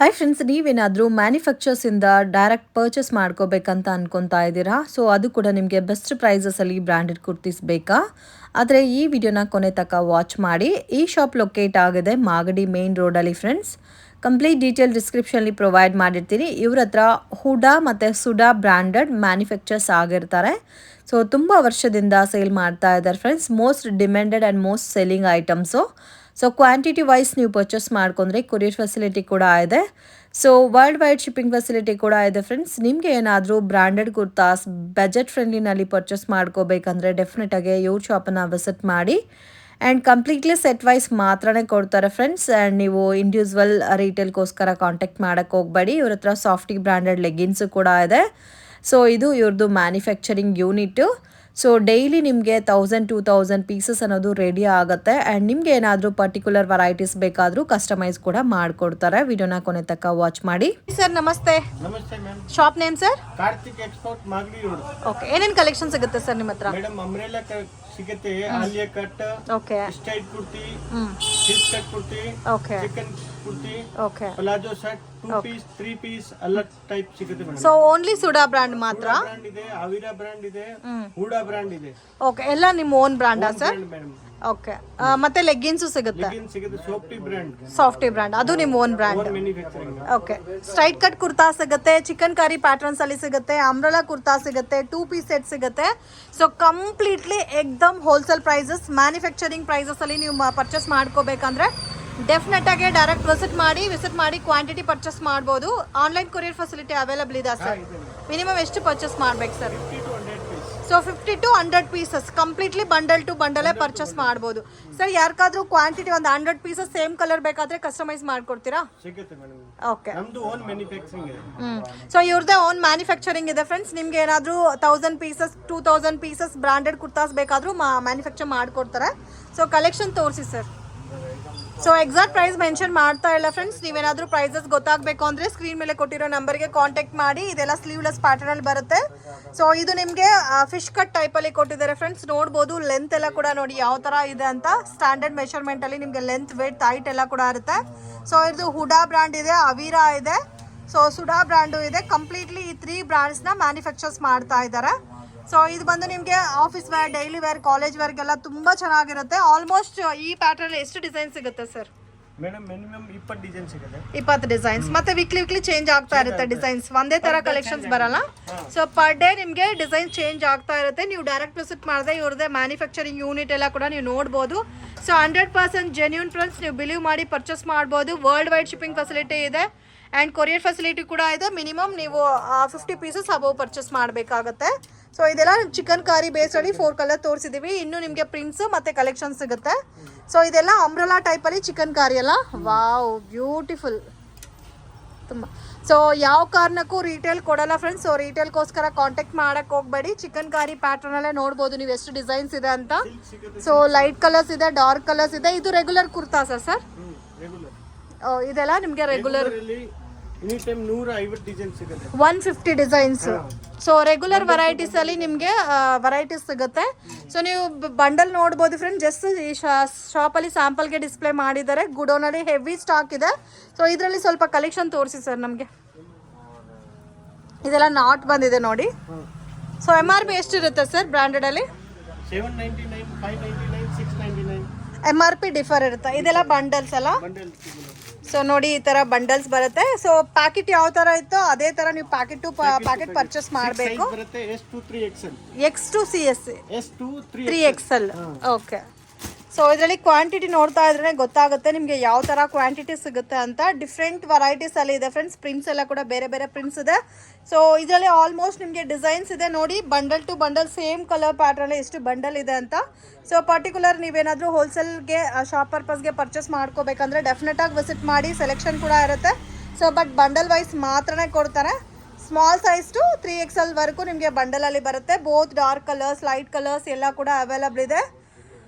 Hi friends, ನೀವೇನಾದರೂ ಮ್ಯಾನುಫ್ಯಾಕ್ಚರ್ಸಿಂದ direct purchase ಮಾಡ್ಕೋಬೇಕಂತ ಅನ್ಕೊತಾ ಇದ್ದೀರಾ? So ಅದು ಕೂಡ ನಿಮಗೆ ಬೆಸ್ಟ್ ಪ್ರೈಸಸಲ್ಲಿ ಬ್ರ್ಯಾಂಡೆಡ್ ಕುರ್ತೀಸ್ ಬೇಕಾ? ಆದರೆ ಈ ವಿಡಿಯೋನ ಕೊನೆ ತನಕ ವಾಚ್ ಮಾಡಿ. ಈ ಶಾಪ್ ಲೊಕೇಟ್ ಆಗಿದೆ ಮಾಗಡಿ ಮೇನ್ ರೋಡಲ್ಲಿ ಫ್ರೆಂಡ್ಸ್. ಕಂಪ್ಲೀಟ್ ಡೀಟೇಲ್ ಡಿಸ್ಕ್ರಿಪ್ಷನ್ಲಿ ಪ್ರೊವೈಡ್ ಮಾಡಿರ್ತೀನಿ. ಇವ್ರ ಹತ್ರ ಹುಡಾ ಮತ್ತು ಸುಡಾ ಬ್ರ್ಯಾಂಡೆಡ್ ಮ್ಯಾನುಫ್ಯಾಕ್ಚರ್ಸ್ ಆಗಿರ್ತಾರೆ. ಸೊ ತುಂಬ ವರ್ಷದಿಂದ ಸೇಲ್ ಮಾಡ್ತಾ ಇದ್ದಾರೆ friends. Most demanded and most selling items. So quantity wise ನೀವು ಪರ್ಚೇಸ್ ಮಾಡ್ಕೊಂಡ್ರೆ ಕೊರಿಯರ್ ಫೆಸಿಲಿಟಿ ಕೂಡ ಇದೆ. So world wide shipping facility ಕೂಡ ಇದೆ ಫ್ರೆಂಡ್ಸ್. ನಿಮಗೆ ಏನಾದರೂ ಬ್ರ್ಯಾಂಡೆಡ್ ಕುರ್ತಾಸ್ ಬಜೆಟ್ ಫ್ರೆಂಡ್ಲಿನಲ್ಲಿ ಪರ್ಚೇಸ್ ಮಾಡ್ಕೋಬೇಕಂದ್ರೆ ಡೆಫಿನೆಟಾಗಿ ಇವ್ರ ಶಾಪನ್ನು ವಿಸಿಟ್ ಮಾಡಿ. ಆ್ಯಂಡ್ ಕಂಪ್ಲೀಟ್ಲಿ ಸೆಟ್ ವೈಸ್ ಮಾತ್ರನೇ ಕೊಡ್ತಾರೆ ಫ್ರೆಂಡ್ಸ್. ಆ್ಯಂಡ್ ನೀವು ಇಂಡಿವಿಜುವಲ್ ರೀಟೇಲ್ಗೋಸ್ಕರ ಕಾಂಟ್ಯಾಕ್ಟ್ ಮಾಡೋಕ್ಕೆ ಹೋಗಬೇಡಿ. ಇವ್ರ ಹತ್ರ ಸಾಫ್ಟಿ ಬ್ರ್ಯಾಂಡೆಡ್ ಲೆಗ್ಗಿನ್ಸು ಕೂಡ ಇದೆ. ಸೊ ಇದು ಇವ್ರದ್ದು ಮ್ಯಾನುಫ್ಯಾಕ್ಚರಿಂಗ್ ಯೂನಿಟ್ಟು. ಸೊ ಡೈಲಿ ನಿಮಗೆ 1000-2000 ಪೀಸಸ್ ಅನ್ನೋದು ರೆಡಿ ಆಗುತ್ತೆ. ಆ್ಯಂಡ್ ನಿಮಗೆ ಏನಾದರೂ ಪರ್ಟಿಕ್ಯುಲರ್ ವೆರೈಟೀಸ್ ಬೇಕಾದರೂ ಕಸ್ಟಮೈಸ್ ಕೂಡ ಮಾಡಿಕೊಡ್ತಾರೆ. ವಿಡಿಯೋನ ಕೊನೆ ತನಕ ವಾಚ್ ಮಾಡಿ. ಸರ್ ನಮಸ್ತೆ. ನಮಸ್ತೆ ma'am. Shop name sir? Karthik export Magadi road. Okay, ಏನೇನು ಕಲೆಕ್ಷನ್ ಸಿಗುತ್ತೆ ಸರ್ ನಿಮ್ಮ ಹತ್ರ? ಮೇಡಮ್ ಅಂಬ್ರೆಲಾ ಸಿಗುತ್ತೆ, Alia cut, okay, straight kurti, silk cut kurti, okay, chikan kurti, okay, palazzo set, 2 piece 3 piece ಎಲ್ಲ ಟೈಪ್ ಸಿಗುತ್ತೆ ಮೇಡಮ್. ಸೊ ಓನ್ಲಿ ಸುಡಾ ಬ್ರ್ಯಾಂಡ್ ಮಾತ್ರ? ಬ್ರ್ಯಾಂಡ್ ಇದೆ, ಅವಿರಾ ಬ್ರ್ಯಾಂಡ್ ಇದೆ, ಹೂಡಾ ಬ್ರ್ಯಾಂಡ್ ಇದೆ. ಓಕೆ, ಎಲ್ಲ ನಿಮ್ಮ ಓನ್ ಬ್ರ್ಯಾಂಡಾ ಸರ್? ಮೇಡಮ್ ಓಕೆ, ಮತ್ತೆ ಲೆಗ್ಗಿನ್ಸು ಸಿಗುತ್ತೆ? ಲೆಗಿನ್ ಸಿಗುತ್ತೆ, ಸಾಫ್ಟಿ ಬ್ರ್ಯಾಂಡ್. ಸಾಫ್ಟಿ ಬ್ರ್ಯಾಂಡ್, ಅದು ನಿಮ್ಮ own brand. Manufacturing. Okay, straight cut kurta ಸಿಗುತ್ತೆ, ಚಿಕನ್ ಕಾರಿ ಪ್ಯಾಟರ್ನ್ಸ್ ಅಲ್ಲಿ ಸಿಗುತ್ತೆ, ಅಂಬ್ರೆಲಾ ಕುರ್ತಾ ಸಿಗುತ್ತೆ, 2 ಪೀಸ್ ಸೆಟ್ ಸಿಗುತ್ತೆ. ಸೊ ಕಂಪ್ಲೀಟ್ಲಿ ಎಕ್ದಮ್ ಹೋಲ್ಸೇಲ್ ಪ್ರೈಸಸ್, ಮ್ಯಾನುಫ್ಯಾಕ್ಚರಿಂಗ್ ಪ್ರೈಸಸ್ ಅಲ್ಲಿ ನೀವು ಪರ್ಚೇಸ್ ಮಾಡ್ಕೋಬೇಕಂದ್ರೆ ಡೆಫಿನೆಟ್ ಆಗಿ ಡೈರೆಕ್ಟ್ ವಿಸಿಟ್ ಮಾಡಿ ಕ್ವಾಂಟಿಟಿ ಪರ್ಚೇಸ್ ಮಾಡ್ಬೋದು. ಆನ್ಲೈನ್ ಕೊರಿಯರ್ ಫೆಸಿಲಿಟಿ ಅವೈಲಬಲ್ ಇದೆ ಸರ್. ಮಿನಿಮಮ್ ಎಷ್ಟು ಪರ್ಚೇಸ್ ಮಾಡ್ಬೇಕು sir? 50 to 100 piece. So 50 to 100 pieces completely bundle to ಬಂಡಲೇ ಪರ್ಚೇಸ್ ಮಾಡ್ಬೋದು ಸರ್. ಯಾರಿಗಾದ್ರೂ ಕ್ವಾಂಟಿಟಿ ಒಂದು 100 ಪೀಸಸ್ ಸೇಮ್ ಕಲರ್ ಬೇಕಾದ್ರೆ ಕಸ್ಟಮೈಸ್ ಮಾಡ್ಕೊಡ್ತೀರಾ? ಸಿಗುತ್ತೆ ಮೇಡಮ್. ಓಕೆ, ನಮ್ದು ಓನ್ ಮ್ಯಾನುಫ್ಯಾಕ್ಚರಿಂಗ್ ಇದೆ. ಸೊ ಇವ್ರದೇ ಓನ್ ಮ್ಯಾನುಫ್ಯಾಕ್ಚರಿಂಗ್ ಇದೆ ಫ್ರೆಂಡ್ಸ್. ನಿಮ್ಗೆ ಏನಾದರೂ 1000 ಪೀಸಸ್ 2000 ಪೀಸಸ್ ಬ್ರಾಂಡೆಡ್ ಕುರ್ತಾಸ್ ಬೇಕಾದರೂ ಮ್ಯಾನುಫ್ಯಾಕ್ಚರ್ ಮಾಡ್ಕೊಡ್ತಾರೆ. ಸೊ ಕಲೆಕ್ಷನ್ ತೋರಿಸಿ sir. So exact price mention ಮಾಡ್ತಾ ಇಲ್ಲ ಫ್ರೆಂಡ್ಸ್. ನೀವೇನಾದರೂ ಪ್ರೈಸಸ್ ಗೊತ್ತಾಗಬೇಕು ಅಂದರೆ ಸ್ಕ್ರೀನ್ ಮೇಲೆ ಕೊಟ್ಟಿರೋ ನಂಬರ್ಗೆ ಕಾಂಟ್ಯಾಕ್ಟ್ ಮಾಡಿ. ಇದೆಲ್ಲ ಸ್ಲೀವ್ಲೆಸ್ ಪ್ಯಾಟರ್ನಲ್ಲಿ ಬರುತ್ತೆ. ಸೊ ಇದು ನಿಮಗೆ ಫಿಶ್ ಕಟ್ ಟೈಪಲ್ಲಿ ಕೊಟ್ಟಿದ್ದಾರೆ ಫ್ರೆಂಡ್ಸ್. ನೋಡ್ಬೋದು ಲೆಂತ್ ಎಲ್ಲ ಕೂಡ ನೋಡಿ ಯಾವ ಥರ ಇದೆ ಅಂತ. ಸ್ಟ್ಯಾಂಡರ್ಡ್ ಮೆಷರ್ಮೆಂಟಲ್ಲಿ ನಿಮಗೆ ಲೆಂತ್ ವೇಟ್ ಹೈಟ್ ಎಲ್ಲ ಕೂಡ ಇರುತ್ತೆ. ಸೊ ಇದು ಹುಡಾ ಬ್ರ್ಯಾಂಡ್ ಇದೆ, ಅವಿರಾ ಇದೆ, ಸೊ ಸುಡಾ ಬ್ರ್ಯಾಂಡು ಇದೆ. ಕಂಪ್ಲೀಟ್ಲಿ ಈ 3 ಬ್ರ್ಯಾಂಡ್ಸ್ನ ಮ್ಯಾನುಫ್ಯಾಕ್ಚರ್ಸ್ ಮಾಡ್ತಾ ಇದ್ದಾರೆ. ಸೊ ಇದು ಬಂದು ನಿಮಗೆ office wear, daily wear, college ವೇರ್ಗೆಲ್ಲ ತುಂಬ ಚೆನ್ನಾಗಿರುತ್ತೆ. ಆಲ್ಮೋಸ್ಟ್ ಈ ಪ್ಯಾಟರ್ನ್ ಎಷ್ಟು ಡಿಸೈನ್ ಸಿಗುತ್ತೆ ಸರ್? ಮೇಡಮ್ ಮಿನಿಮಮ್ 20 ಡಿಸೈನ್ ಸಿಗುತ್ತೆ. 20 ಡಿಸೈನ್ಸ್. ಮತ್ತೆ ವೀಕ್ಲಿ ಚೇಂಜ್ ಆಗ್ತಾ ಇರುತ್ತೆ ಡಿಸೈನ್ಸ್, ಒಂದೇ ತರ ಕಲೆಕ್ಷನ್ಸ್ ಬರಲ್ಲ. ಸೊ ಪರ್ ಡೇ ನಿಮಗೆ ಡಿಸೈನ್ ಚೇಂಜ್ ಆಗ್ತಾ ಇರುತ್ತೆ. ನೀವು ಡೈರೆಕ್ಟ್ ವಿಸಿಟ್ ಮಾಡಿದ್ರೆ ಇವ್ರದೇ ಮ್ಯಾನುಫ್ಯಾಕ್ಚರಿಂಗ್ ಯೂನಿಟ್ ಎಲ್ಲ ಕೂಡ ನೀವು ನೋಡ್ಬೋದು. ಸೊ 100% ಜೆನ್ಯೂನ್ ಫ್ರೆಂಡ್ಸ್, ನೀವು ಬಿಲೀವ್ ಮಾಡಿ ಪರ್ಚೇಸ್ ಮಾಡ್ಬೋದು. ವರ್ಲ್ಡ್ ವೈಡ್ ಶಿಪ್ಪಿಂಗ್ ಫೆಸಿಲಿಟಿ ಇದೆ ಆ್ಯಂಡ್ ಕೊರಿಯರ್ ಫೆಸಿಲಿಟಿ ಕೂಡ ಇದೆ. ಮಿನಿಮಮ್ ನೀವು 50 ಪೀಸಸ್ ಅಬೌವ್ ಪರ್ಚೇಸ್ ಮಾಡಬೇಕಾಗತ್ತೆ. ಸೊ ಇದೆಲ್ಲ ಚಿಕನ್ ಕಾರಿ ಬೇಸಲ್ಲಿ 4 ಕಲರ್ ತೋರಿಸಿದ್ದೀವಿ. ಇನ್ನು ನಿಮಗೆ ಪ್ರಿಂಟ್ಸ್ ಮತ್ತು ಕಲೆಕ್ಷನ್ ಸಿಗುತ್ತೆ. ಸೊ ಇದೆಲ್ಲ ಅಂಬ್ರೆಲಾ ಟೈಪಲ್ಲಿ ಚಿಕನ್ ಕಾರಿ ಅಲ್ಲ, ವಾವ್ ಬ್ಯೂಟಿಫುಲ್ ತುಂಬ. ಸೊ ಯಾವ ಕಾರಣಕ್ಕೂ ರೀಟೇಲ್ ಕೊಡಲ್ಲ ಫ್ರೆಂಡ್ಸ್. ಸೊ ರೀಟೇಲ್ಗೋಸ್ಕರ ಕಾಂಟ್ಯಾಕ್ಟ್ ಮಾಡೋಕ್ಕೆ ಹೋಗಬೇಡಿ. ಚಿಕನ್ ಕಾರಿ ಪ್ಯಾಟರ್ನಲ್ಲೇ ನೋಡ್ಬೋದು ನೀವು ಎಷ್ಟು ಡಿಸೈನ್ಸ್ ಇದೆ ಅಂತ. ಸೊ ಲೈಟ್ ಕಲರ್ಸ್ ಇದೆ, ಡಾರ್ಕ್ ಕಲರ್ಸ್ ಇದೆ. ಇದು ರೆಗ್ಯುಲರ್ ಕುರ್ತಾಸಾ ಸರ್? ಇದೆಲ್ಲ ನಿಮಗೆ ರೆಗ್ಯುಲರ್ 150 ಡಿಸೈನ್ ಸಿಗುತ್ತೆ. 150 ಡಿಸೈನ್ಸ್. ಸೊ ರೆಗ್ಯುಲರ್ ವೆರೈಟೀಸ್ ಅಲ್ಲಿ ನಿಮಗೆ ವೆರೈಟೀಸ್ ಸಿಗುತ್ತೆ. ಸೊ ನೀವು ಬಂಡಲ್ ನೋಡ್ಬೋದು ಫ್ರೆಂಡ್. ಜಸ್ಟ್ ಈ ಶಾಪಲ್ಲಿ ಸ್ಯಾಂಪಲ್ಗೆ ಡಿಸ್ಪ್ಲೇ ಮಾಡಿದ್ದಾರೆ. ಗುಡೋನಲ್ಲಿ ಹೆವಿ ಸ್ಟಾಕ್ ಇದೆ. ಸೊ ಇದರಲ್ಲಿ ಸ್ವಲ್ಪ ಕಲೆಕ್ಷನ್ ತೋರಿಸಿ ಸರ್ ನಮಗೆ. ಇದೆಲ್ಲ ನಾಟ್ ಬಂದಿದೆ ನೋಡಿ. ಸೊ MRP ಎಷ್ಟಿರುತ್ತೆ ಸರ್ ಬ್ರ್ಯಾಂಡೆಡಲ್ಲಿ? 799, 599, 699. MRP ಡಿಫರ್ ಇರುತ್ತೆ. ಇದೆಲ್ಲ ಬಂಡಲ್ಸ್ ಅಲ್ಲ? ಸೊ ನೋಡಿ ಈ ಥರ ಬಂಡಲ್ಸ್ ಬರುತ್ತೆ. ಸೊ ಪ್ಯಾಕೆಟ್ ಯಾವ ಥರ ಇತ್ತೋ ಅದೇ ಥರ ನೀವು ಪ್ಯಾಕೆಟ್ ಟು ಪ್ಯಾಕೆಟ್ ಪರ್ಚೇಸ್ ಮಾಡಬೇಕು. S2 3XL, X2 CS, S2 3XL. Okay. So ಇದರಲ್ಲಿ ಕ್ವಾಂಟಿಟಿ ನೋಡ್ತಾ ಇದ್ರೆ ಗೊತ್ತಾಗುತ್ತೆ ನಿಮಗೆ ಯಾವ ಥರ ಕ್ವಾಂಟಿಟಿ ಸಿಗುತ್ತೆ ಅಂತ. ಡಿಫ್ರೆಂಟ್ ವೆರೈಟೀಸಲ್ಲಿ ಇದೆ ಫ್ರೆಂಡ್ಸ್. ಪ್ರಿಂಟ್ಸ್ ಎಲ್ಲ ಕೂಡ ಬೇರೆ ಬೇರೆ ಪ್ರಿಂಟ್ಸ್ ಇದೆ. ಸೊ ಇದರಲ್ಲಿ ಆಲ್ಮೋಸ್ಟ್ ನಿಮಗೆ ಡಿಸೈನ್ಸ್ ಇದೆ ನೋಡಿ. Bundle to bundle same colour ಪ್ಯಾಟರ್ನಲ್ಲಿ ಎಷ್ಟು ಬಂಡಲ್ ಇದೆ ಅಂತ. ಸೊ ಪರ್ಟಿಕ್ಯುಲರ್ ನೀವೇನಾದರೂ ಹೋಲ್ಸೇಲ್ಗೆ ಶಾಪ್ ಪರ್ಪಸ್ಗೆ ಪರ್ಚೇಸ್ ಮಾಡ್ಕೋಬೇಕಂದ್ರೆ ಡೆಫಿನೆಟಾಗಿ ವಿಸಿಟ್ ಮಾಡಿ. ಸೆಲೆಕ್ಷನ್ ಕೂಡ ಇರುತ್ತೆ. ಸೊ ಬಟ್ ಬಂಡಲ್ ವೈಸ್ ಮಾತ್ರನೇ ಕೊಡ್ತಾರೆ. ಸ್ಮಾಲ್ ಸೈಜ್ ಟು 3XL ವರೆಗೂ ನಿಮಗೆ ಬಂಡಲಲ್ಲಿ ಬರುತ್ತೆ. Both dark colours, light colours ಎಲ್ಲ ಕೂಡ ಅವೈಲಬಲ್ ಇದೆ.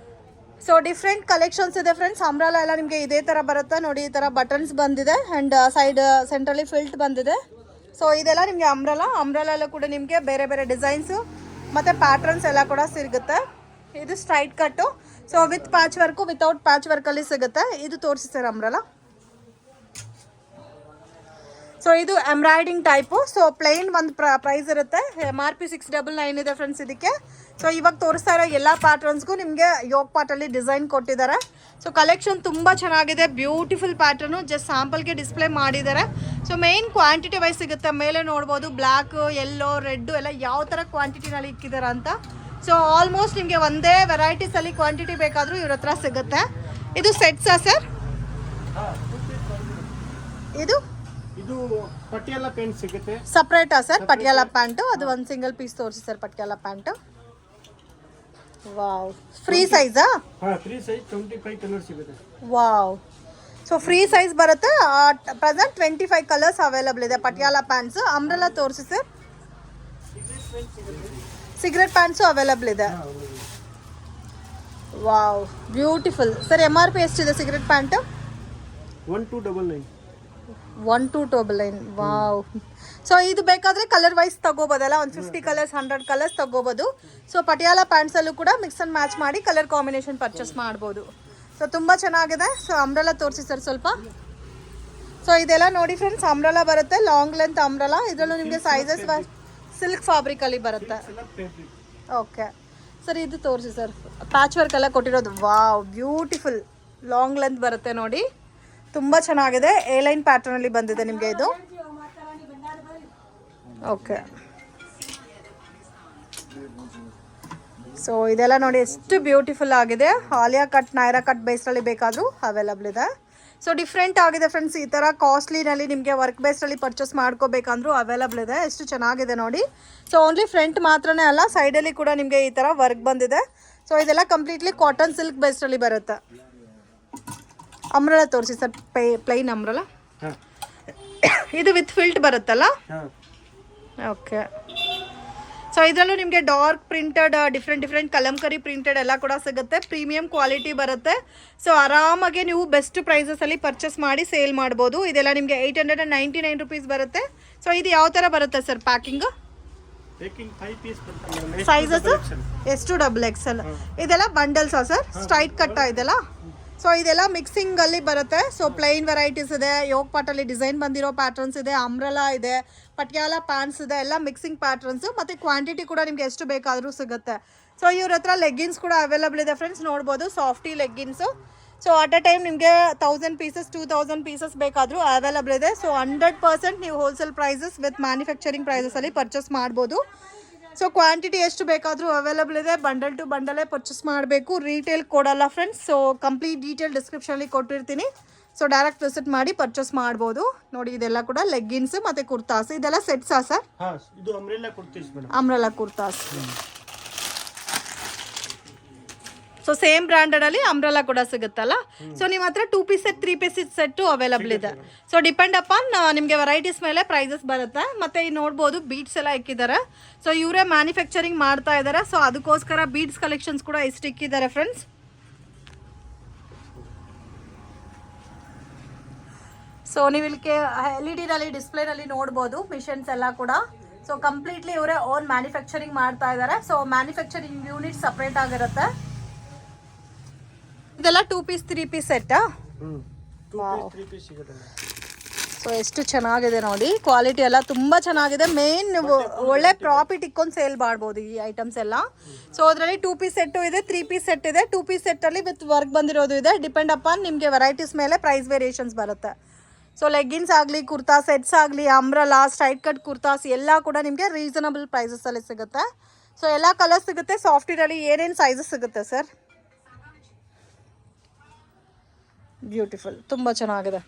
ಸೊ ಡಿಫ್ರೆಂಟ್ ಕಲೆಕ್ಷನ್ಸ್ ಇದೆ ಫ್ರೆಂಡ್ಸ್. ಅಂಬ್ರೆಲಾ ಎಲ್ಲ ನಿಮಗೆ ಇದೇ ಥರ ಬರುತ್ತೆ ನೋಡಿ. ಈ ಥರ ಬಟನ್ಸ್ ಬಂದಿದೆ ಆ್ಯಂಡ್ ಸೈಡ್ ಸೆಂಟ್ರಲ್ಲಿ ಫಿಲ್ಟ್ ಬಂದಿದೆ. ಸೊ ಇದೆಲ್ಲ ನಿಮಗೆ ಅಂಬ್ರೆಲಾ ಕೂಡ ನಿಮಗೆ ಬೇರೆ ಬೇರೆ ಡಿಸೈನ್ಸು ಮತ್ತು ಪ್ಯಾಟ್ರನ್ಸ್ ಎಲ್ಲ ಕೂಡ ಸಿಗುತ್ತೆ. ಇದು straight cut. So with patch work, without patch ವರ್ಕಲ್ಲಿ ಸಿಗುತ್ತೆ. ಇದು ತೋರಿಸಿ ಸರ್ ಅಂಬ್ರೆಲಾ. ಸೊ ಇದು ಎಂಬ್ರಾಯ್ಡಿಂಗ್ ಟೈಪು. ಸೊ ಪ್ಲೈನ್ ಒಂದು ಪ್ರೈಸ್ ಇರುತ್ತೆ. MRP 699 ಇದೆ ಫ್ರೆಂಡ್ಸ್ ಇದಕ್ಕೆ. ಸೊ ಇವಾಗ ತೋರಿಸ್ತಾ ಇರೋ ಎಲ್ಲ ಪ್ಯಾಟರ್ನ್ಸ್ಗೂ ನಿಮಗೆ ಯೋಗ್ ಪಾರ್ಟಲ್ಲಿ ಡಿಸೈನ್ ಕೊಟ್ಟಿದ್ದಾರೆ. ಸೊ ಕಲೆಕ್ಷನ್ ತುಂಬ ಚೆನ್ನಾಗಿದೆ, ಬ್ಯೂಟಿಫುಲ್ ಪ್ಯಾಟರ್ನು. ಜಸ್ಟ್ ಸ್ಯಾಂಪಲ್ಗೆ ಡಿಸ್ಪ್ಲೇ ಮಾಡಿದ್ದಾರೆ. ಸೊ ಮೇನ್ ಕ್ವಾಂಟಿಟಿ ವೈಸ್ ಸಿಗುತ್ತೆ. ಮೇಲೆ ನೋಡ್ಬೋದು ಬ್ಲ್ಯಾಕ್, ಯೆಲ್ಲೋ, ರೆಡ್ಡು ಎಲ್ಲ ಯಾವ ಥರ ಕ್ವಾಂಟಿಟಿನಲ್ಲಿ ಇಕ್ಕಿದ್ದಾರೆ ಅಂತ. ಸೊ ಆಲ್ಮೋಸ್ಟ್ ನಿಮಗೆ ಒಂದೇ ವೆರೈಟೀಸಲ್ಲಿ ಕ್ವಾಂಟಿಟಿ ಬೇಕಾದರೂ ಇವ್ರ ಹತ್ರ ಸಿಗುತ್ತೆ. ಇದು ಸೆಟ್ಸಾ ಸರ್? ಇದು ಪಟಿಯಾಲ ಪ್ಯಾಂಟ್ ಸಿಗುತ್ತೆ ಸಪ್ರೇಟಾ ಸರ್? ಪಟಿಯಾಲ ಪ್ಯಾಂಟು ಅದು ಒಂದು ಸಿಂಗಲ್ ಪೀಸ್ ತೋರಿಸಿ sir. Patiala pant wow, free ಸೈಜಾ? ಫ್ರೀ ಸೈಜ್ 25 ಕಲರ್ ಸಿಗುತ್ತೆ. ವಾವ್, ಸೊ ಫ್ರೀ ಸೈಜ್ ಬರುತ್ತೆ. ಪ್ರೆಸೆಂಟ್ 25 ಕಲರ್ಸ್ ಅವೈಲಬಲ್ ಇದೆ ಪಟಿಯಾಲ ಪ್ಯಾಂಟ್ಸ್. ಅಂಬ್ರೆಲಾ ತೋರಿಸಿ ಸರ್. ಸಿಗರೆಟ್ ಪ್ಯಾಂಟ್ಸು ಅವೈಲಬಲ್ ಇದೆ. Wow, beautiful sir. MRP ಎಷ್ಟಿದೆ ಸಿಗರೆಟ್ ಪ್ಯಾಂಟು? 1299. 1299. ವಾವ್. ಸೊ ಇದು ಬೇಕಾದರೆ ಕಲರ್ ವೈಸ್ ತಗೋಬೋದಲ್ಲ, ಒಂದು 50 ಕಲರ್ಸ್ 100 ಕಲರ್ಸ್ ತಗೋಬೋದು. ಸೊ ಪಟಿಯಾಲ ಪ್ಯಾಂಟ್ಸಲ್ಲೂ ಕೂಡ ಮಿಕ್ಸ್ ಆ್ಯಂಡ್ ಮ್ಯಾಚ್ ಮಾಡಿ ಕಲರ್ ಕಾಂಬಿನೇಷನ್ ಪರ್ಚೇಸ್ ಮಾಡ್ಬೋದು. ಸೊ ತುಂಬ ಚೆನ್ನಾಗಿದೆ. ಸೊ ಅಂಬ್ರೆಲಾ ತೋರಿಸಿ ಸರ್ ಸ್ವಲ್ಪ. ಸೊ ಇದೆಲ್ಲ ನೋಡಿ ಫ್ರೆಂಡ್ಸ್, ಅಂಬ್ರೆಲಾ ಬರುತ್ತೆ, ಲಾಂಗ್ ಲೆಂತ್ ಅಂಬ್ರೆಲಾ. ಇದರಲ್ಲೂ ನಿಮಗೆ ಸೈಜಸ್ ಸಿಲ್ಕ್ ಫ್ಯಾಬ್ರಿಕಲ್ಲಿ ಬರುತ್ತೆ. ಓಕೆ ಸರ್, ಇದು ತೋರಿಸಿ ಸರ್. ಪ್ಯಾಚ್ ವರ್ಕ್ ಎಲ್ಲ ಕೊಟ್ಟಿರೋದು. ವಾವ್, ಬ್ಯೂಟಿಫುಲ್ ಲಾಂಗ್ ಲೆಂತ್ ಬರುತ್ತೆ ನೋಡಿ, ತುಂಬ ಚೆನ್ನಾಗಿದೆ. ಎ ಲೈನ್ ಪ್ಯಾಟರ್ನಲ್ಲಿ ಬಂದಿದೆ ನಿಮಗೆ ಇದು. ಓಕೆ, ಸೊ ಇದೆಲ್ಲ ನೋಡಿ ಎಷ್ಟು ಬ್ಯೂಟಿಫುಲ್ ಆಗಿದೆ. ಆಲಿಯಾ ಕಟ್, ನೈರಾ ಕಟ್ ಬೇಸ್ರಲ್ಲಿ ಬೇಕಾದರೂ ಅವೈಲಬಲ್ ಇದೆ. ಸೊ ಡಿಫ್ರೆಂಟ್ ಆಗಿದೆ ಫ್ರೆಂಡ್ಸ್. ಈ ಥರ ಕಾಸ್ಟ್ಲಿನಲ್ಲಿ ನಿಮಗೆ ವರ್ಕ್ ಬೇಸ್ರಲ್ಲಿ ಪರ್ಚೇಸ್ ಮಾಡ್ಕೋಬೇಕಂದ್ರೂ ಅವೈಲಬಲ್ ಇದೆ. ಎಷ್ಟು ಚೆನ್ನಾಗಿದೆ ನೋಡಿ. ಸೊ ಓನ್ಲಿ ಫ್ರಂಟ್ ಮಾತ್ರನೇ ಅಲ್ಲ, ಸೈಡಲ್ಲಿ ಕೂಡ ನಿಮಗೆ ಈ ಥರ ವರ್ಕ್ ಬಂದಿದೆ. ಸೊ ಇದೆಲ್ಲ ಕಂಪ್ಲೀಟ್ಲಿ ಕಾಟನ್ ಸಿಲ್ಕ್ ಬೇಸ್ರಲ್ಲಿ ಬರುತ್ತೆ. ಅಂಬ್ರೆಲಾ ತೋರಿಸಿ ಸರ್. ಪ್ಲೈನ್ ಅಂಬ್ರೆಲಾ ಇದು ವಿತ್ ಫಿಲ್ಟ್ ಬರುತ್ತಲ್ಲ. ಓಕೆ, ಸೊ ಇದರಲ್ಲೂ ನಿಮಗೆ dark printed, different Kalamkari printed ಎಲ್ಲ ಕೂಡ ಸಿಗುತ್ತೆ. ಪ್ರೀಮಿಯಂ ಕ್ವಾಲಿಟಿ ಬರುತ್ತೆ. ಸೊ ಆರಾಮಾಗಿ ನೀವು ಬೆಸ್ಟ್ ಪ್ರೈಸಸಲ್ಲಿ ಪರ್ಚೇಸ್ ಮಾಡಿ ಸೇಲ್ ಮಾಡ್ಬೋದು. ಇದೆಲ್ಲ ನಿಮಗೆ 899 ರುಪೀಸ್ ಬರುತ್ತೆ. ಸೊ ಇದು ಯಾವ ಥರ ಬರುತ್ತೆ ಸರ್ ಪ್ಯಾಕಿಂಗು? ಸೈಜಸ್ ಎಷ್ಟು? XXL. ಇದೆಲ್ಲ ಬಂಡಲ್ಸಾ ಸರ್? ಸ್ಟ್ರೈಟ್ ಕಟ್ಟಾ ಇದೆಲ್ಲ? ಸೊ ಇದೆಲ್ಲ ಮಿಕ್ಸಿಂಗಲ್ಲಿ ಬರುತ್ತೆ. ಸೊ ಪ್ಲೈನ್ ವೆರೈಟೀಸ್ ಇದೆ, ಯೋಗ್ ಪಾಟಲ್ಲಿ ಡಿಸೈನ್ ಬಂದಿರೋ ಪ್ಯಾಟರ್ನ್ಸ್ ಇದೆ, ಅಂಬ್ರೆಲಾ ಇದೆ, ಪಟಿಯಾಲ ಪ್ಯಾಂಟ್ಸ್ ಇದೆ, ಎಲ್ಲ ಮಿಕ್ಸಿಂಗ್ ಪ್ಯಾಟರ್ನ್ಸು. ಮತ್ತು ಕ್ವಾಂಟಿಟಿ ಕೂಡ ನಿಮಗೆ ಎಷ್ಟು ಬೇಕಾದರೂ ಸಿಗುತ್ತೆ. ಸೊ ಇವ್ರ ಹತ್ರ ಲೆಗ್ಗಿನ್ಸ್ ಕೂಡ ಅವೈಲಬಲ್ ಇದೆ ಫ್ರೆಂಡ್ಸ್, ನೋಡ್ಬೋದು. Softy leggings. So at a time ನಿಮಗೆ 1000 ಪೀಸಸ್ 2000 ಪೀಸಸ್ ಬೇಕಾದರೂ ಅವೈಲಬಲ್ ಇದೆ. ಸೊ 100% ನೀವು ಹೋಲ್ಸೇಲ್ ಪ್ರೈಸಸ್ ವಿತ್ ಮ್ಯಾನುಫ್ಯಾಕ್ಚರಿಂಗ್ ಪ್ರೈಸಸಲ್ಲಿ ಪರ್ಚೇಸ್ ಮಾಡ್ಬೋದು. ಸೊ ಕ್ವಾಂಟಿಟಿ ಎಷ್ಟು ಬೇಕಾದರೂ ಅವೈಲಬಲ್ ಇದೆ. ಬಂಡಲ್ ಟು ಬಂಡಲೇ ಪರ್ಚೇಸ್ ಮಾಡಬೇಕು, ರೀಟೇಲ್ ಕೊಡಲ್ಲ ಫ್ರೆಂಡ್ಸ್. ಸೊ ಕಂಪ್ಲೀಟ್ ಡೀಟೇಲ್ ಡಿಸ್ಕ್ರಿಪ್ಷನಲ್ಲಿ ಕೊಟ್ಟಿರ್ತೀನಿ. ಸೊ ಡೈರೆಕ್ಟ್ ವಿಸಿಟ್ ಮಾಡಿ ಪರ್ಚೇಸ್ ಮಾಡ್ಬೋದು. ನೋಡಿ ಇದೆಲ್ಲ ಕೂಡ ಲೆಗ್ಗಿನ್ಸ್ ಮತ್ತು ಕುರ್ತಾಸ್. ಇದೆಲ್ಲ ಸೆಟ್ಸಾ ಸರ್? ಇದು umbrella kurtis madam. Umbrella kurtas. So same ಬ್ರ್ಯಾಂಡೆಡಲ್ಲಿ umbrella ಕೂಡ ಸಿಗುತ್ತಲ್ಲ. ಸೊ ನಿಮ್ಮ ಹತ್ರ 2 piece set 3 piece set available ಇದೆ. ಸೊ ಡಿಪೆಂಡ್ ಅಪಾನ್ ನಿಮಗೆ ವೆರೈಟೀಸ್ ಮೇಲೆ ಪ್ರೈಸಸ್ ಬರುತ್ತೆ. ಮತ್ತು ಈ ನೋಡ್ಬೋದು ಬೀಡ್ಸ್ ಎಲ್ಲ ಇಕ್ಕಿದ್ದಾರೆ. ಸೊ ಇವರೇ ಮ್ಯಾನುಫ್ಯಾಕ್ಚರಿಂಗ್ ಮಾಡ್ತಾ ಇದ್ದಾರೆ. ಸೊ ಅದಕ್ಕೋಸ್ಕರ ಬೀಡ್ಸ್ ಕಲೆಕ್ಷನ್ಸ್ ಕೂಡ ಇಷ್ಟು ಇಕ್ಕಿದ್ದಾರೆ ಫ್ರೆಂಡ್ಸ್. ಸೊ ನೀವು ಇಲ್ಲಿ LED ಡಿಸ್ಪ್ಲೇನಲ್ಲಿ ನೋಡ್ಬೋದು ಮಿಷನ್ಸ್ ಎಲ್ಲ ಕೂಡ. ಸೊ ಕಂಪ್ಲೀಟ್ಲಿ ಇವರೇ ಓನ್ ಮ್ಯಾನುಫ್ಯಾಕ್ಚರಿಂಗ್ ಮಾಡ್ತಾ ಇದ್ದಾರೆ. ಸೊ ಮ್ಯಾನುಫ್ಯಾಕ್ಚರಿಂಗ್ ಯೂನಿಟ್ ಸಪ್ರೇಟ್ ಆಗಿರುತ್ತೆ. ಇದೆಲ್ಲ 2 ಪೀಸ್ 3 ಪೀಸ್ ಸೆಟ್ಟಾ? ಸೊ ಎಷ್ಟು ಚೆನ್ನಾಗಿದೆ ನೋಡಿ, ಕ್ವಾಲಿಟಿ ಎಲ್ಲ ತುಂಬ ಚೆನ್ನಾಗಿದೆ. ಮೇನ್ ನೀವು ಒಳ್ಳೆ ಪ್ರಾಫಿಟ್ ಇಕ್ಕೊಂಡು ಸೇಲ್ ಮಾಡ್ಬೋದು ಈ ಐಟಮ್ಸ್ ಎಲ್ಲ. ಸೊ ಅದರಲ್ಲಿ 2 ಪೀಸ್ ಸೆಟ್ಟು ಇದೆ, 3 ಪೀಸ್ ಸೆಟ್ ಇದೆ. 2 ಪೀಸ್ ಸೆಟ್ಟಲ್ಲಿ ವಿತ್ ವರ್ಕ್ ಬಂದಿರೋದು ಇದೆ. ಡಿಪೆಂಡ್ ಅಪಾನ್ ನಿಮಗೆ ವೆರೈಟೀಸ್ ಮೇಲೆ ಪ್ರೈಸ್ ವೇರಿಯೇಷನ್ಸ್ ಬರುತ್ತೆ. ಸೊ ಲೆಗ್ಗಿನ್ಸ್ ಆಗಲಿ, ಕುರ್ತಾ ಸೆಟ್ಸ್ ಆಗಲಿ, ಅಂಬ್ರೆಲಾ, ಸ್ಟ್ರೈಟ್ ಕಟ್ ಕುರ್ತಾಸ್ ಎಲ್ಲ ಕೂಡ ನಿಮಗೆ ರೀಸನಬಲ್ ಪ್ರೈಸಸಲ್ಲಿ ಸಿಗುತ್ತೆ. ಸೊ ಎಲ್ಲ ಕಲರ್ಸ್ ಸಿಗುತ್ತೆ. ಸಾಫ್ಟಿರಲ್ಲಿ ಏನೇನು ಸೈಜಸ್ ಸಿಗುತ್ತೆ ಸರ್? ಬ್ಯೂಟಿಫುಲ್, ತುಂಬ ಚೆನ್ನಾಗಿದೆ.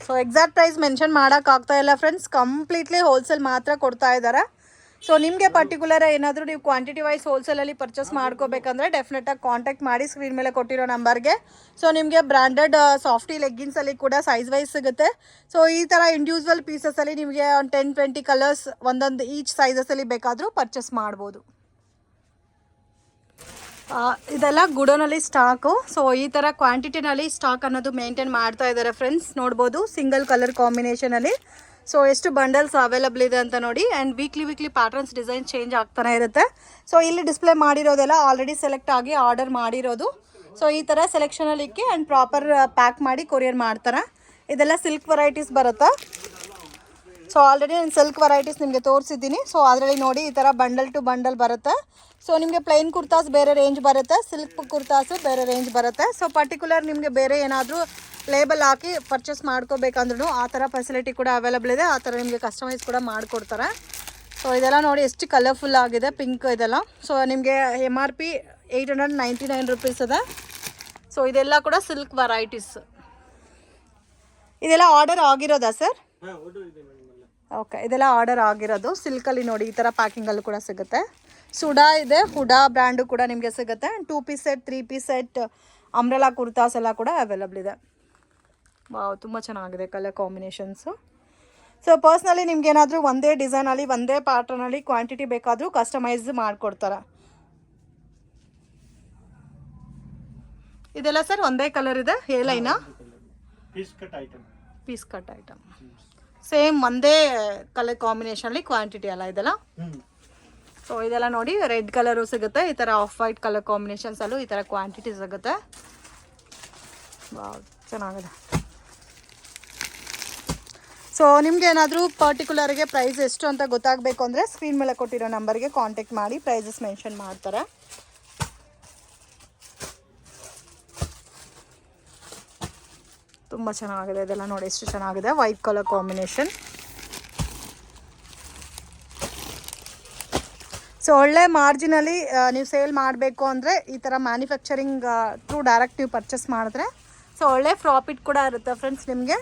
ಸೊ ಎಕ್ಸಾಕ್ಟ್ ಪ್ರೈಸ್ ಮೆನ್ಷನ್ ಮಾಡೋಕ್ಕಾಗ್ತಾ ಇಲ್ಲ ಫ್ರೆಂಡ್ಸ್, ಕಂಪ್ಲೀಟ್ಲಿ ಹೋಲ್ಸೇಲ್ ಮಾತ್ರ ಕೊಡ್ತಾ ಇದ್ದಾರೆ. ಸೊ ನಿಮಗೆ ಪರ್ಟಿಕ್ಯುಲರ್ ಏನಾದರೂ ನೀವು ಕ್ವಾಂಟಿಟಿ ವೈಸ್ ಹೋಲ್ಸೇಲಲ್ಲಿ ಪರ್ಚೇಸ್ ಮಾಡ್ಕೋಬೇಕಂದ್ರೆ ಡೆಫಿನೆಟಾಗಿ ಕಾಂಟ್ಯಾಕ್ಟ್ ಮಾಡಿ ಸ್ಕ್ರೀನ್ ಮೇಲೆ ಕೊಟ್ಟಿರೋ ನಂಬರ್ಗೆ. ಸೊ ನಿಮಗೆ ಬ್ರ್ಯಾಂಡೆಡ್ ಸಾಫ್ಟಿ ಲೆಗ್ಗಿನ್ಸಲ್ಲಿ ಕೂಡ ಸೈಜ್ ವೈಸ್ ಸಿಗುತ್ತೆ. ಸೊ ಈ ಥರ ಇಂಡಿವಿಜುವಲ್ ಪೀಸಸಲ್ಲಿ ನಿಮಗೆ ಒಂದು 10-20 ಕಲರ್ಸ್ ಒಂದೊಂದು ಈಚ್ ಸೈಜಸಲ್ಲಿ ಬೇಕಾದರೂ ಪರ್ಚೇಸ್ ಮಾಡ್ಬೋದು. ಇದೆಲ್ಲ ಗುಡೋನಲ್ಲಿ ಸ್ಟಾಕು. ಸೊ ಈ ಥರ ಕ್ವಾಂಟಿಟಿನಲ್ಲಿ ಸ್ಟಾಕ್ ಅನ್ನೋದು ಮೇಂಟೈನ್ ಮಾಡ್ತಾ ಇದ್ದಾರೆ ಫ್ರೆಂಡ್ಸ್, ನೋಡ್ಬೋದು ಸಿಂಗಲ್ ಕಲರ್ ಕಾಂಬಿನೇಷನಲ್ಲಿ. ಸೊ ಎಷ್ಟು ಬಂಡಲ್ಸ್ ಅವೈಲಬಲ್ ಇದೆ ಅಂತ ನೋಡಿ. And weekly patterns design change ಆಗ್ತಾನೆ ಇರುತ್ತೆ. ಸೊ ಇಲ್ಲಿ ಡಿಸ್ಪ್ಲೇ ಮಾಡಿರೋದೆಲ್ಲ ಆಲ್ರೆಡಿ ಸೆಲೆಕ್ಟ್ ಆಗಿ ಆರ್ಡರ್ ಮಾಡಿರೋದು. ಸೊ ಈ ಥರ ಸೆಲೆಕ್ಷನಲ್ಲಿ ಇಕ್ಕಿ ಆ್ಯಂಡ್ ಪ್ರಾಪರ್ ಪ್ಯಾಕ್ ಮಾಡಿ ಕೊರಿಯರ್ ಮಾಡ್ತಾರೆ. ಇದೆಲ್ಲ ಸಿಲ್ಕ್ ವೆರೈಟೀಸ್ ಬರುತ್ತಾ. ಸೊ ಆಲ್ರೆಡಿ ನಾನು ಸಿಲ್ಕ್ ವೆರೈಟೀಸ್ ನಿಮಗೆ ತೋರಿಸಿದ್ದೀನಿ. ಸೊ ಅದರಲ್ಲಿ ನೋಡಿ ಈ ಥರ ಬಂಡಲ್ ಟು ಬಂಡಲ್ ಬರುತ್ತೆ. ಸೊ ನಿಮಗೆ ಪ್ಲೈನ್ ಕುರ್ತಾಸ್ ಬೇರೆ ರೇಂಜ್ ಬರುತ್ತೆ, ಸಿಲ್ಕ್ ಕುರ್ತಾಸು ಬೇರೆ ರೇಂಜ್ ಬರುತ್ತೆ. ಸೊ ಪರ್ಟಿಕ್ಯುಲರ್ ನಿಮಗೆ ಬೇರೆ ಏನಾದರೂ ಲೇಬಲ್ ಹಾಕಿ ಪರ್ಚೇಸ್ ಮಾಡ್ಕೋಬೇಕಂದ್ರೂ ಆ ಥರ ಫೆಸಿಲಿಟಿ ಕೂಡ ಅವೈಲಬಲ್ ಇದೆ. ಆ ಥರ ನಿಮಗೆ ಕಸ್ಟಮೈಸ್ ಕೂಡ ಮಾಡಿಕೊಡ್ತಾರೆ. ಸೊ ಇದೆಲ್ಲ ನೋಡಿ ಎಷ್ಟು ಕಲರ್ಫುಲ್ ಆಗಿದೆ, ಪಿಂಕ್ ಇದೆಲ್ಲ. ಸೊ ನಿಮಗೆ MRP 899 ರುಪೀಸ್ ಇದೆ. ಸೊ ಇದೆಲ್ಲ ಕೂಡ ಸಿಲ್ಕ್ ವೆರೈಟೀಸ್. ಇದೆಲ್ಲ ಆರ್ಡರ್ ಆಗಿರೋದಾ ಸರ್? ಓಕೆ, ಇದೆಲ್ಲ ಆರ್ಡರ್ ಆಗಿರೋದು. ಸಿಲ್ಕಲ್ಲಿ ನೋಡಿ ಈ ಥರ ಪ್ಯಾಕಿಂಗಲ್ಲೂ ಕೂಡ ಸಿಗುತ್ತೆ. ಸುಡಾ ಇದೆ, ಹುಡಾ ಬ್ರ್ಯಾಂಡು ಕೂಡ ನಿಮಗೆ ಸಿಗುತ್ತೆ. 2 piece set, 3 piece set, umbrella kurtas ಎಲ್ಲ ಕೂಡ ಅವೈಲಬಲ್ ಇದೆ. ವಾವ್, ತುಂಬ ಚೆನ್ನಾಗಿದೆ ಕಲರ್ ಕಾಂಬಿನೇಷನ್ಸು. ಸೊ ಪರ್ಸ್ನಲಿ ನಿಮ್ಗೆ ಏನಾದರೂ ಒಂದೇ ಡಿಸೈನಲ್ಲಿ ಒಂದೇ ಪ್ಯಾಟರ್ನಲ್ಲಿ ಕ್ವಾಂಟಿಟಿ ಬೇಕಾದರೂ ಕಸ್ಟಮೈಸ್ ಮಾಡಿಕೊಡ್ತಾರೆ. ಇದೆಲ್ಲ ಸರ್ ಒಂದೇ ಕಲರ್ ಇದೆ, ಎ ಲೈನಾ? ಪೀಸ್ ಕಟ್ ಐಟಮ್ ಸೇಮ್ ಒಂದೇ ಕಲರ್ ಕಾಂಬಿನೇಷನಲ್ಲಿ ಕ್ವಾಂಟಿಟಿ ಅಲ್ಲ ಇದೆಲ್ಲ. ಸೊ ಇದೆಲ್ಲ ನೋಡಿ ರೆಡ್ ಕಲರು ಸಿಗುತ್ತೆ, ಈ ಥರ ಆಫ್ ವೈಟ್ ಕಲರ್ ಕಾಂಬಿನೇಷನ್ಸಲ್ಲೂ ಈ ಥರ ಕ್ವಾಂಟಿಟಿ ಸಿಗುತ್ತೆ. ವಾವ್, ಚೆನ್ನಾಗಿದೆ. ಸೊ ನಿಮ್ಗೆ ಏನಾದರೂ ಪರ್ಟಿಕ್ಯುಲರ್ಗೆ ಪ್ರೈಸ್ ಎಷ್ಟು ಅಂತ ಗೊತ್ತಾಗಬೇಕು ಅಂದರೆ ಸ್ಕ್ರೀನ್ ಮೇಲೆ ಕೊಟ್ಟಿರೋ ನಂಬರ್ಗೆ ಕಾಂಟ್ಯಾಕ್ಟ್ ಮಾಡಿ, ಪ್ರೈಸಸ್ ಮೆನ್ಷನ್ ಮಾಡ್ತಾರೆ. ತುಂಬ ಚೆನ್ನಾಗಿದೆ ಇದೆಲ್ಲ ನೋಡಿ, ಎಷ್ಟು ಚೆನ್ನಾಗಿದೆ ವೈಟ್ ಕಲರ್ ಕಾಂಬಿನೇಷನ್. ಸೊ ಒಳ್ಳೆ ಮಾರ್ಜಿನಲ್ಲಿ ನೀವು ಸೇಲ್ ಮಾಡಬೇಕು ಅಂದರೆ ಈ ಥರ ಮ್ಯಾನುಫ್ಯಾಕ್ಚರಿಂಗ್ ಥ್ರೂ ಡೈರೆಕ್ಟ್ ನೀವು ಪರ್ಚೇಸ್ ಮಾಡಿದ್ರೆ ಸೊ ಒಳ್ಳೆ ಪ್ರಾಫಿಟ್ ಕೂಡ ಇರುತ್ತೆ ಫ್ರೆಂಡ್ಸ್ ನಿಮಗೆ.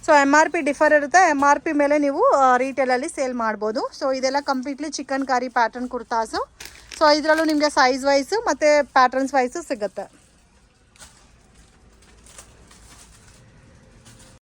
ಸೊ MRP ಡಿಫರ್ ಇರುತ್ತೆ, MRP ಮೇಲೆ ನೀವು ರೀಟೇಲಲ್ಲಿ ಸೇಲ್ ಮಾಡ್ಬೋದು. ಸೊ ಇದೆಲ್ಲ ಕಂಪ್ಲೀಟ್ಲಿ ಚಿಕನ್ ಕಾರಿ ಪ್ಯಾಟರ್ನ್ ಕುರ್ತಾಸು. ಸೊ ಇದರಲ್ಲೂ ನಿಮಗೆ ಸೈಜ್ ವೈಸು ಮತ್ತು ಪ್ಯಾಟರ್ನ್ಸ್ ವೈಸು ಸಿಗುತ್ತೆ.